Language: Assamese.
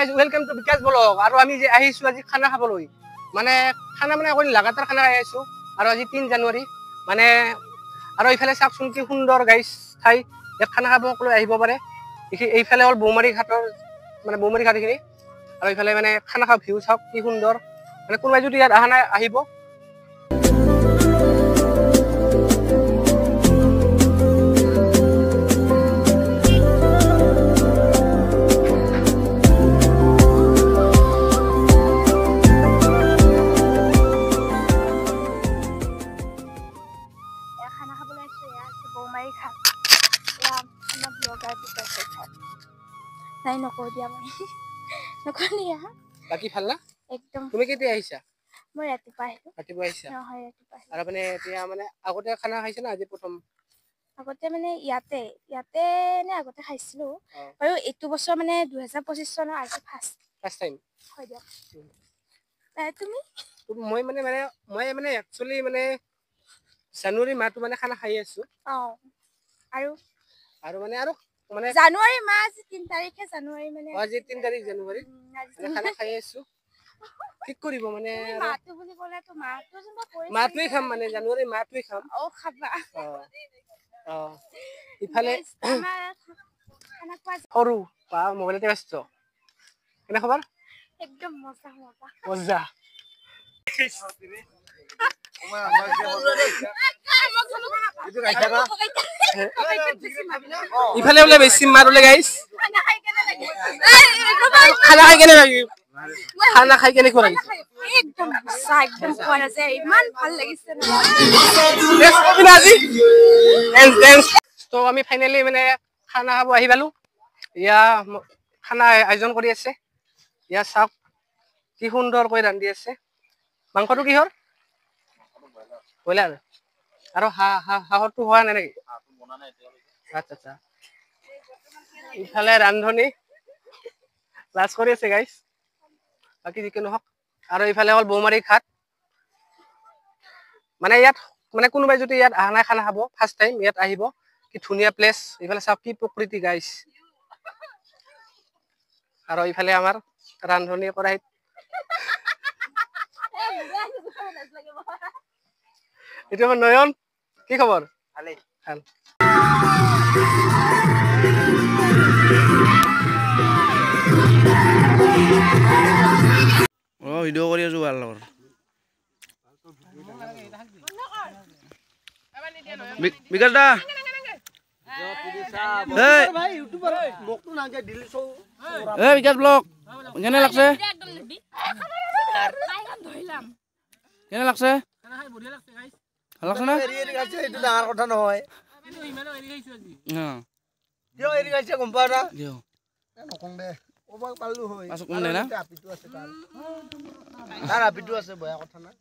guys welcome to Bikash blog আৰু আমি যে আহিছো আজি খানা খাবলৈ মানে খানা মানে অকল লাগাতাৰ খানা খাই আছো আৰু আজি 3 জানুৱাৰী মানে আৰু এইফালে চাওকচোন কি সুন্দৰ গাইজ ঠাই ইয়াত খানা খাব সকলো আহিব পাৰে এইফালে হ'ল বৌমাৰী ঘাটৰ মানে বৌমাৰী ঘাটখিনি আৰু এইফালে মানে খানা খোৱা ভিউ চাওক কি সুন্দৰ মানে কোনোবাই যদি ইয়াত অহা নাই আহিব নাই নকও দিয়া মই নকনিয়া বাকি ভাল না একদম তুমি কেতিয়া আহিছা মই ৰাতিপুৱা আহিছা নহয় ৰাতিপুৱা আৰু মানে এতিয়া মানে আগতে খানা খাইছা না আজি প্ৰথম আগতে মানে ইয়াতে নে আগতে খাইছিলো আৰু এইটো বছৰ মানে 2025 চনৰ আজি ফাৰ্ষ্ট টাইম হয় দিয়ক তুমি মই মানে একচুয়ালি মানে জানুৱাৰী মাহটো মানে খানা খাই আছো আৰু মানে জানুৱাৰী মাহ 3 তাৰিখে জানুৱাৰী মানে আজি 3 তাৰিখ জানুৱাৰী মানে খানা খাই আছো ঠিক কৰিব মানে মাহটো বুলি ক'লে তো মাহটো যেন কৈছে মাহটোই খাম মানে জানুৱাৰী মাহটোই খাম খাবা ইফালে আমাৰ খানা খোৱা সৰু বা মোবাইলতে ব্যস্ত কেনে খবৰ একদম মজা মজা ইফালে বোলে বেছি মাৰুলে গাইছ খানা খাই কেনে লাগি খানা খাই কেনে কৰা একদম একদম কোৱা যায় ইমান ভাল লাগিছে তো আমি ফাইনালি মানে খানা খাব আহি পালো ইয়া খানা আয়োজন কৰি আছে ইয়া চাওক কি সুন্দৰকৈ ৰান্ধি আছে মাংসটো কিহৰ ব্ৰইলাৰ আৰু হাঁহৰটো হোৱা নাই নেকি আচ্ছা ইফালে ৰান্ধনি লাজ কৰি আছে গাইছ বাকি যিকি নহওক আৰু ইফালে হ'ল বৌমাৰী ঘাট মানে ইয়াত মানে কোনোবাই যদি ইয়াত অহা নাই খানা খাব ফাৰ্ষ্ট টাইম ইয়াত আহিব কি ধুনীয়া প্লেচ ইফালে চাওক কি প্ৰকৃতি গাইছ আৰু ইফালে আমাৰ ৰান্ধনি কৰাইত এইটো আমাৰ নয়ন কি খবৰ ভালেই ভাল ভিডিঅ' কৰি আছো ভাল লগৰ বিকাশ দা বিকাশ ব্লগ কেনে লাগছে ভাল লাগছে না এইটো ডাঙৰ কথা নহয় কিয় এৰি গাইছে গম পাও না নকং দে ক'ব পাৰলো হয় তাৰ হাপিটো আছে বয়া কথা না